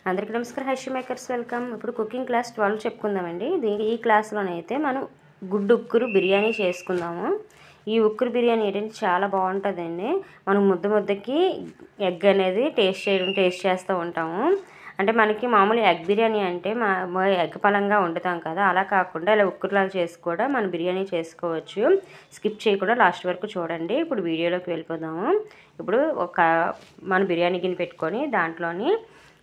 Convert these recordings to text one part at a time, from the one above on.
అందరికీ నమస్కారం. Harshi makers welcome. ఇప్పుడు కుకింగ్ క్లాస్ 12 చెప్పుకుందామండి. ఈ క్లాస్లోనైతే మనం గుడ్డు ఉక్కురు బిర్యానీ చేసుకుందాము. ఈ ఉక్కురు బిర్యానీ ఏంటంటే చాలా బాగుంటుందండి. మనం ముద్దకి ఎగ్ అనేది టేస్ట్ చేస్తూ ఉంటాము. అంటే మనకి మామూలు ఎగ్ బిర్యానీ అంటే ఎగ్ పలంగా వండుతాం కదా, అలా కాకుండా ఇలా ఉక్కురులాగా చేసి కూడా మనం బిర్యానీ చేసుకోవచ్చు. స్కిప్ చేయకుండా లాస్ట్ వరకు చూడండి. ఇప్పుడు వీడియోలోకి వెళ్ళిపోదాము. ఇప్పుడు మన బిర్యానీ గిన్నె పెట్టుకొని దాంట్లోని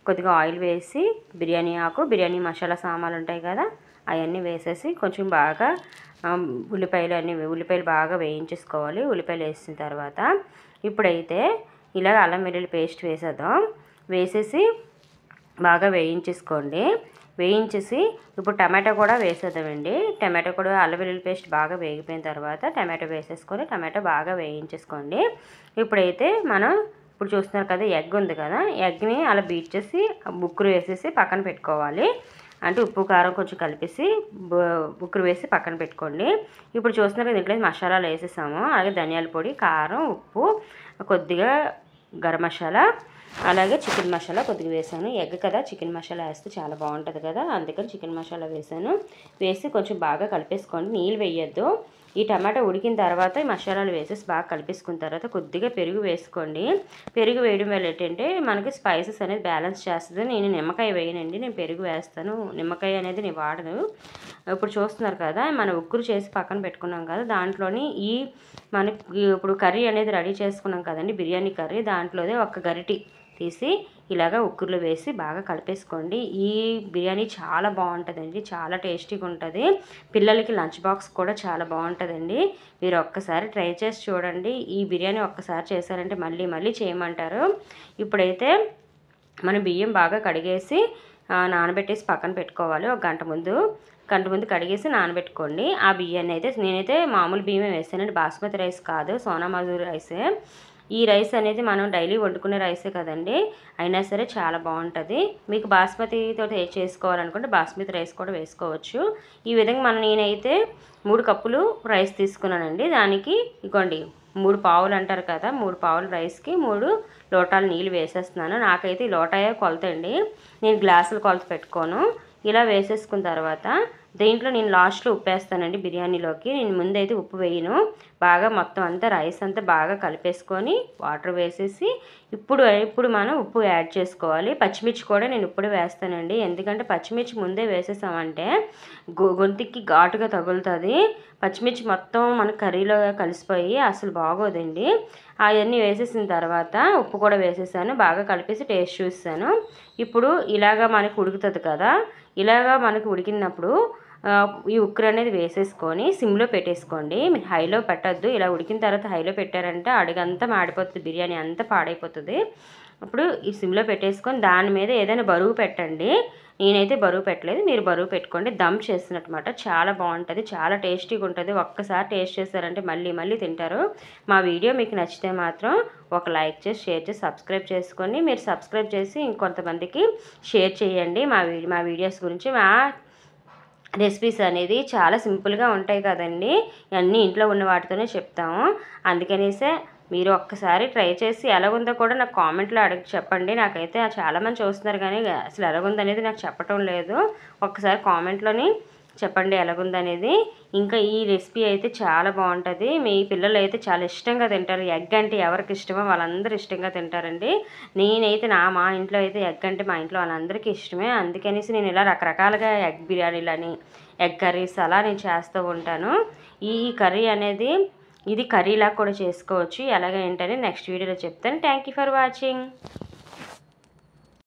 కొద్దిగా ఆయిల్ వేసి బిర్యానీ ఆకు, బిర్యానీ మసాలా సామాన్లు ఉంటాయి కదా, అవన్నీ వేసేసి కొంచెం బాగా ఉల్లిపాయలు బాగా వేయించేసుకోవాలి. ఉల్లిపాయలు వేసిన తర్వాత ఇప్పుడైతే ఇలా అల్లం వెల్లుల్లి పేస్ట్ వేసేద్దాం. వేసేసి బాగా వేయించేసుకోండి. వేయించేసి ఇప్పుడు టమాటో కూడా వేసేద్దామండి. టమాటో కూడా అల్లం వెల్లుల్లి పేస్ట్ బాగా వేగిపోయిన తర్వాత టమాటో వేసేసుకొని టమాటో బాగా వేయించేసుకోండి. ఇప్పుడైతే ఇప్పుడు చూస్తున్నారు కదా, ఎగ్ ఉంది కదా, ఎగ్ని అలా బీట్ చేసి ఉక్కురు వేసేసి పక్కన పెట్టుకోవాలి. అంటే ఉప్పు కారం కొంచెం కలిపేసి ఉక్కురు వేసి పక్కన పెట్టుకోండి. ఇప్పుడు చూస్తున్నారు కదా, దీంట్లో మసాలాలు వేసేసాము. అలాగే ధనియాల పొడి, కారం, ఉప్పు, కొద్దిగా గరం మసాలా, అలాగే చికెన్ మసాలా కొద్దిగా వేసాను. ఎగ్ కదా, చికెన్ మసాలా వేస్తే చాలా బాగుంటుంది కదా, అందుకని చికెన్ మసాలా వేసాను. వేసి కొంచెం బాగా కలిపేసుకోండి. నీళ్ళు వేయొద్దు. ఈ టమాటా ఉడికిన తర్వాత ఈ మసాలాలు వేసేసి బాగా కలిపేసుకున్న తర్వాత కొద్దిగా పెరుగు వేసుకోండి. పెరుగు వేయడం వల్ల ఏంటంటే మనకి స్పైసెస్ అనేది బ్యాలెన్స్ చేస్తుంది. నేను నిమ్మకాయ వేయనండి, నేను పెరుగు వేస్తాను. నిమ్మకాయ అనేది నేను వాడను. ఇప్పుడు చూస్తున్నారు కదా, మనం ఉక్కురు చేసి పక్కన పెట్టుకున్నాం కదా, దాంట్లోని మనకి ఇప్పుడు కర్రీ అనేది రెడీ చేసుకున్నాం కదండి, బిర్యానీ కర్రీ, దాంట్లోనే ఒక గరిటి తీసి ఇలాగ ఉక్కుర్లో వేసి బాగా కలిపేసుకోండి. ఈ బిర్యానీ చాలా బాగుంటుందండి, చాలా టేస్టీగా ఉంటుంది. పిల్లలకి లంచ్ బాక్స్ కూడా చాలా బాగుంటుందండి. మీరు ఒక్కసారి ట్రై చేసి చూడండి. ఈ బిర్యానీ ఒక్కసారి చేశారంటే మళ్ళీ మళ్ళీ చేయమంటారు. ఇప్పుడైతే మనం బియ్యం బాగా కడిగేసి నానబెట్టేసి పక్కన పెట్టుకోవాలి. ఒక గంట ముందు కడిగేసి నానబెట్టుకోండి. ఆ బియ్యాన్ని అయితే నేనైతే మామూలు బియ్యమే వేసానండి, బాస్మతి రైస్ కాదు, సోనా మసూరి రైసే. ఈ రైస్ అనేది మనం డైలీ వండుకునే రైసే కదండి, అయినా సరే చాలా బాగుంటుంది. మీకు బాస్మతితో చేసుకోవాలనుకుంటే బాస్మతి రైస్ కూడా వేసుకోవచ్చు. ఈ విధంగా నేనైతే 3 కప్పులు రైస్ తీసుకున్నానండి. దానికి ఇగోండి 3 పావులు అంటారు కదా, 3 పావుల రైస్కి 3 లోటాలు నీళ్ళు వేసేస్తున్నాను. నాకైతే ఈ లోటాయే కొలత అండి, నేను గ్లాసులు కొలత పెట్టుకోను. ఇలా వేసేసుకున్న తర్వాత దీంట్లో నేను లాస్ట్లో ఉప్పు వేస్తానండి. బిర్యానీలోకి నేను ముందైతే ఉప్పు వేయను. బాగా మొత్తం అంతా రైస్ అంతా బాగా కలిపేసుకొని వాటర్ వేసేసి ఇప్పుడు మనం ఉప్పు యాడ్ చేసుకోవాలి. పచ్చిమిర్చి కూడా నేను ఇప్పుడు వేస్తానండి, ఎందుకంటే పచ్చిమిర్చి ముందే వేసేసామంటే గొంతుకి ఘాటుగా తగులుతుంది. పచ్చిమిర్చి మొత్తం మన కర్రీలో కలిసిపోయి అసలు బాగోదండి. అవన్నీ వేసేసిన తర్వాత ఉప్పు కూడా వేసేసాను, బాగా కలిపేసి టేస్ట్ చూసాను. ఇప్పుడు ఇలాగా మనకు ఉడుకుతుంది కదా, ఇలాగా మనకు ఉడికినప్పుడు ఈ ఉక్కురు అనేది వేసేసుకొని సిమ్లో పెట్టేసుకోండి. మీరు హైలో పెట్టద్దు. ఇలా ఉడికిన తర్వాత హైలో పెట్టారంటే అడుగంతా మాడిపోతుంది, బిర్యానీ అంతా పాడైపోతుంది. ఇప్పుడు ఈ సిమ్లో పెట్టేసుకొని దాని మీద ఏదైనా బరువు పెట్టండి. నేనైతే బరువు పెట్టలేదు, మీరు బరువు పెట్టుకోండి. దమ్ చేసినట్టుమాట చాలా బాగుంటుంది, చాలా టేస్టీగా ఉంటుంది. ఒక్కసారి టేస్ట్ చేశారంటే మళ్ళీ మళ్ళీ తింటారు. మా వీడియో మీకు నచ్చితే మాత్రం ఒక లైక్ చేసి, షేర్ చేసి, సబ్స్క్రైబ్ చేసుకొని, మీరు సబ్స్క్రైబ్ చేసి ఇంకొంతమందికి షేర్ చేయండి. మా వీడియోస్ గురించి. మా రెసిపీస్ అనేది చాలా సింపుల్గా ఉంటాయి కదండి, అన్నీ ఇంట్లో ఉన్న వాటితోనే చెప్తాము. అందుకనేసే మీరు ఒక్కసారి ట్రై చేసి ఎలాగుందో కూడా నాకు కామెంట్లో చెప్పండి. నాకైతే చాలామంది చూస్తున్నారు కానీ అసలు ఎలాగుందనేది నాకు చెప్పటం లేదు. ఒక్కసారి కామెంట్లోని చెప్పండి ఎలాగుందనేది. ఇంకా ఈ రెసిపీ అయితే చాలా బాగుంటుంది. మీ పిల్లలు అయితే చాలా ఇష్టంగా తింటారు. ఎగ్ అంటే ఎవరికి ఇష్టమో వాళ్ళందరూ ఇష్టంగా తింటారండి. నేనైతే మా ఇంట్లో అయితే ఎగ్ అంటే మా ఇంట్లో వాళ్ళందరికీ ఇష్టమే. అందుకనేసి నేను ఇలా రకరకాలుగా ఎగ్ బిర్యానీలని, ఎగ్ కర్రీస్ అలా నేను చేస్తూ ఉంటాను. ఈ కర్రీ అనేది ఇది కర్రీలా కూడా చేసుకోవచ్చు. ఎలాగ ఏంటని నెక్స్ట్ వీడియోలో చెప్తాను. Thank you for watching.